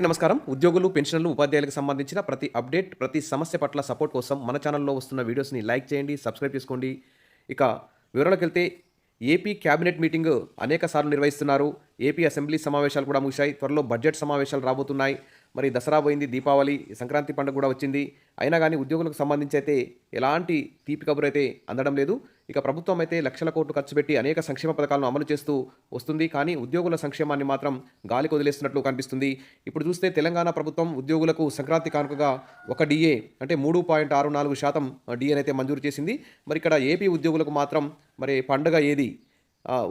నమస్కారం. ఉద్యోగులు, పెన్షనర్లు, ఉపాధ్యాయులకు సంబంధించిన ప్రతి అప్డేట్, ప్రతి సమస్య పట్ల సపోర్ట్ కోసం మన ఛానల్‌లో వస్తున్న వీడియోస్‌ని లైక్ చేయండి, సబ్స్క్రైబ్ చేసుకోండి. ఇక వివరాలకెళ్తే ఏపీ క్యాబినెట్ మీటింగ్ అనేక సార్లు నిర్వహిస్తున్నారు. ఏపీ అసెంబ్లీ సమావేశాలు కూడా ముగిశాయి. త్వరలో బడ్జెట్ సమావేశాలు రాబోతున్నాయి. మరి దసరా పోయింది, దీపావళి, సంక్రాంతి పండుగ కూడా వచ్చింది. అయినా గానీ ఉద్యోగులకు సంబంధించి అయితే ఎలాంటి తీపి కబురైతే అందడం లేదు. ఇక ప్రభుత్వం అయితే లక్షల కోట్లు ఖర్చు పెట్టి అనేక సంక్షేమ పథకాలను అమలు చేస్తూ వస్తుంది. కానీ ఉద్యోగుల సంక్షేమాన్ని మాత్రం గాలికి వదిలేస్తున్నట్లు కనిపిస్తుంది. ఇప్పుడు చూస్తే తెలంగాణ ప్రభుత్వం ఉద్యోగులకు సంక్రాంతి కానుకగా ఒక డీఏ అంటే 3.64% డీఏనైతే మంజూరు చేసింది. మరి ఇక్కడ ఏపీ ఉద్యోగులకు మాత్రం మరి పండుగ ఏది?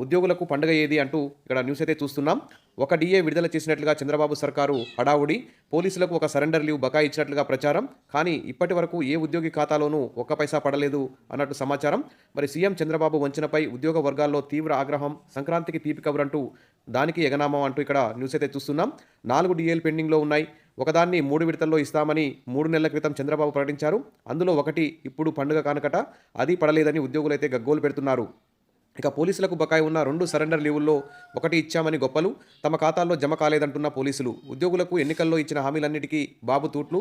ఉద్యోగులకు పండుగ ఏది అంటూ ఇక్కడ న్యూస్ అయితే చూస్తున్నాం. ఒక డీఏ విడుదల చేసినట్లుగా చంద్రబాబు సర్కారు హడావుడి, పోలీసులకు ఒక సరెండర్ లీవ్ బకాయి ఇచ్చినట్లుగా ప్రచారం. కానీ ఇప్పటి వరకు ఏ ఉద్యోగి ఖాతాలోనూ ఒక్క పైసా పడలేదు అన్నట్టు సమాచారం. మరి సీఎం చంద్రబాబు వంచనపై ఉద్యోగ వర్గాల్లో తీవ్ర ఆగ్రహం, సంక్రాంతికి తీపి కబురంటూ దానికి ఎగనామం అంటూ ఇక్కడ న్యూస్ అయితే చూస్తున్నాం. 4 డీఏలు పెండింగ్లో ఉన్నాయి. ఒకదాన్ని 3 విడతల్లో ఇస్తామని 3 నెలల క్రితం చంద్రబాబు ప్రకటించారు. అందులో ఒకటి ఇప్పుడు పండుగ కానుకట, అది పడలేదని ఉద్యోగులైతే గగ్గోలు పెడుతున్నారు. ఇక పోలీసులకు బకాయి ఉన్న 2 సరెండర్ లీవుల్లో ఒకటి ఇచ్చామని గొప్పలు, తమ ఖాతాల్లో జమ కాలేదంటున్న పోలీసులు. ఉద్యోగులకు ఎన్నికల్లో ఇచ్చిన హామీలన్నిటికీ బాబు తూట్లు.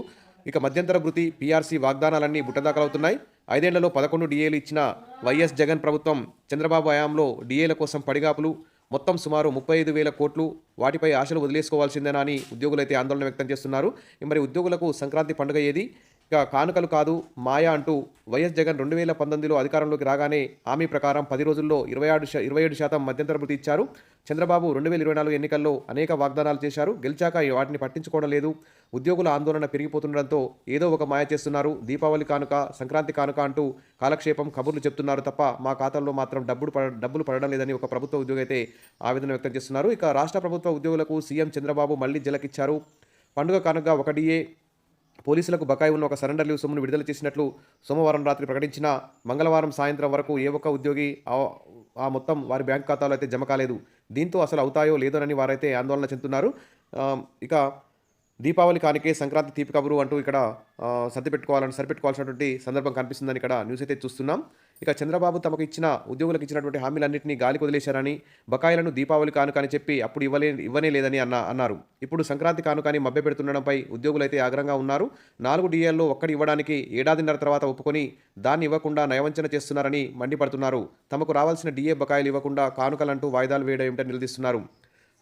ఇక మధ్యంతర భృతి, పీఆర్సీ వాగ్దానాలన్నీ బుట్టదాఖలవుతున్నాయి. 5 ఏళ్లలో 11 డీఏలు ఇచ్చిన వైఎస్ జగన్ ప్రభుత్వం చంద్రబాబు హయాంలో డీఏల కోసం పడిగాపులు. మొత్తం సుమారు 35,000 కోట్లు. వాటిపై ఆశలు వదిలేసుకోవాల్సిందేనా అని ఉద్యోగులైతే ఆందోళన వ్యక్తం చేస్తున్నారు. మరి ఉద్యోగులకు సంక్రాంతి పండుగ ఏది? ఇక కానుకలు కాదు మాయా అంటూ వైఎస్ జగన్ 2019లో అధికారంలోకి రాగానే హామీ ప్రకారం 10 రోజుల్లో 27% మధ్యంతర భృతి ఇచ్చారు. చంద్రబాబు 2024 ఎన్నికల్లో అనేక వాగ్దానాలు చేశారు. గెలిచాక వాటిని పట్టించుకోవడం లేదు. ఉద్యోగుల ఆందోళన పెరిగిపోతుండడంతో ఏదో ఒక మాయ చేస్తున్నారు. దీపావళి కానుక, సంక్రాంతి కానుక అంటూ కాలక్షేపం కబుర్లు చెప్తున్నారు తప్ప మా ఖాతాల్లో మాత్రం డబ్బులు పడడం లేదని ఒక ప్రభుత్వ ఉద్యోగి అయితే ఆవేదన వ్యక్తం చేస్తున్నారు. ఇక రాష్ట్ర ప్రభుత్వ ఉద్యోగులకు సీఎం చంద్రబాబు మళ్లీ జలకిచ్చారు. పండుగ కానుక ఒక డీఏ, పోలీసులకు బకాయి ఉన్న ఒక సరెండర్ లీవ్ సొమ్మును విడుదల చేసినట్లు సోమవారం రాత్రి ప్రకటించిన మంగళవారం సాయంత్రం వరకు ఏ ఒక్క ఉద్యోగి ఆ మొత్తం వారి బ్యాంక్ ఖాతాలో అయితే జమ కాలేదు. దీంతో అసలు అవుతాయో లేదోనని వారైతే ఆందోళన చెందుతున్నారు. ఇక దీపావళి కానికే సంక్రాంతి తీపి కబురు అంటూ ఇక్కడ సరిపెట్టుకోవాల్సినటువంటి సందర్భం కనిపిస్తుందని ఇక్కడ న్యూస్ అయితే చూస్తున్నాం. ఇక చంద్రబాబు తమకు ఉద్యోగులకు ఇచ్చినటువంటి హామీలన్నింటినీ గాలికి వదిలేశారని, బకాయిలను దీపావళి కానుక అని చెప్పి అప్పుడు ఇవ్వనే లేదని అన్నారు. ఇప్పుడు సంక్రాంతి కానుకని మభ్యపెడుతుండడంపై ఉద్యోగులైతే ఆగ్రహంగా ఉన్నారు. 4 డీఏల్లో ఒక్కటి ఇవ్వడానికి ఏడాదిన్నర తర్వాత ఒప్పుకొని దాన్ని ఇవ్వకుండా నయవంచన చేస్తున్నారని మండిపడుతున్నారు. తమకు రావాల్సిన డీఏ బకాయిలు ఇవ్వకుండా కానుకలంటూ వాయిదాలు వేయడం ఏమిటని నిలదీస్తున్నారు.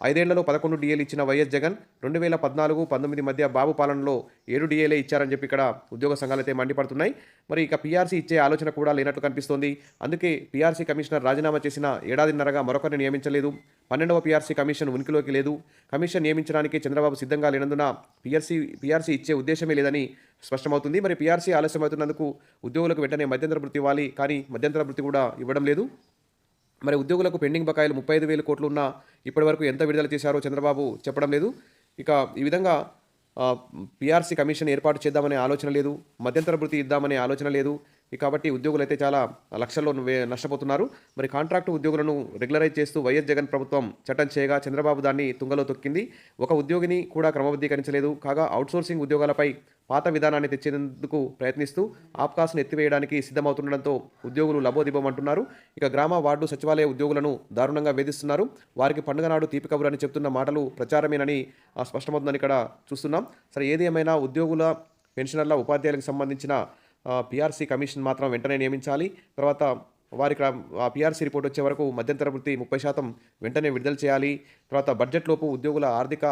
5 ఏళ్లలో 11 డీఏలు ఇచ్చిన వైఎస్ జగన్ 2014-19 మధ్య బాబు పాలనలో 7 డీఏలే ఇచ్చారని చెప్పి ఇక్కడ ఉద్యోగ సంఘాలైతే మండిపడుతున్నాయి. మరి ఇక పీఆర్సీ ఇచ్చే ఆలోచన కూడా లేనట్లు కనిపిస్తోంది. అందుకే పీఆర్సీ కమిషనర్ రాజీనామా చేసిన ఏడాదిన్నరగా మరొకరిని నియమించలేదు. 12వ పీఆర్సీ కమిషన్ ఉనికిలోకి లేదు. కమిషన్ నియమించడానికి చంద్రబాబు సిద్ధంగా లేనందున పీఆర్సీ ఇచ్చే ఉద్దేశమే లేదని స్పష్టమవుతుంది. మరి పీఆర్సీ ఆలస్యమవుతున్నందుకు ఉద్యోగులకు వెంటనే మధ్యంతర భృతి ఇవ్వాలి. కానీ మధ్యంతర భృతి కూడా ఇవ్వడం లేదు. మరి ఉద్యోగులకు పెండింగ్ బకాయిలు 35,000 కోట్లు ఉన్నా ఇప్పటివరకు ఎంత విడుదల చేశారో చంద్రబాబు చెప్పడం లేదు. ఇక ఈ విధంగా పీఆర్సీ కమిషన్ ఏర్పాటు చేద్దామనే ఆలోచన లేదు, మధ్యంతర భృతి ఇద్దామనే ఆలోచన లేదు. కాబట్టి ఉద్యోగులైతే చాలా లక్షల్లో నష్టపోతున్నారు. మరి కాంట్రాక్టు ఉద్యోగులను రెగ్యులరైజ్ చేస్తూ వైఎస్ జగన్ ప్రభుత్వం చట్టం చేయగా చంద్రబాబు దాన్ని తుంగలో తొక్కింది. ఒక ఉద్యోగిని కూడా క్రమబద్ధీకరించలేదు. కాగా అవుట్సోర్సింగ్ ఉద్యోగాలపై పాత విధానాన్ని తెచ్చేందుకు ప్రయత్నిస్తూ ఆప్కాస్ను ఎత్తివేయడానికి సిద్ధమవుతుండడంతో ఉద్యోగులు లబోదిబోమంటున్నారు. ఇక గ్రామ, వార్డు, సచివాలయ ఉద్యోగులను దారుణంగా వేధిస్తున్నారు. వారికి పండుగ నాడు తీపి కబురు అని చెప్తున్న మాటలు ప్రచారమేనని స్పష్టమవుతుందని ఇక్కడ చూస్తున్నాం. సరే ఏది ఏమైనా ఉద్యోగుల, పెన్షనర్ల, ఉపాధ్యాయులకు సంబంధించిన పీఆర్సీ కమిషన్ మాత్రం వెంటనే నియమించాలి. తర్వాత వారికి ఆ పీఆర్సీ రిపోర్ట్ వచ్చే వరకు మధ్యంతర భృతి 30% వెంటనే విడుదల చేయాలి. తర్వాత బడ్జెట్లోపు ఉద్యోగుల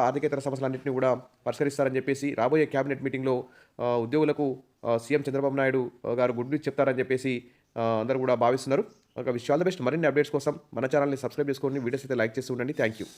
ఆర్థికేతర సమస్యలన్నింటినీ కూడా పరిష్కరిస్తారని చెప్పేసి రాబోయే క్యాబినెట్ మీటింగ్లో ఉద్యోగులకు సీఎం చంద్రబాబు నాయుడు గారు గుడ్ న్యూస్ చెప్తారని చెప్పేసి అందరూ కూడా భావిస్తున్నారు. ఒక విష్ ఆల్ ద బెస్ట్. మరిన్ని అప్డేట్స్ కోసం మన ఛానల్ని సబ్స్క్రైబ్ చేసుకోండి, వీడియోస్ అయితే లైక్ చేస్తూ ఉండండి. Thank you.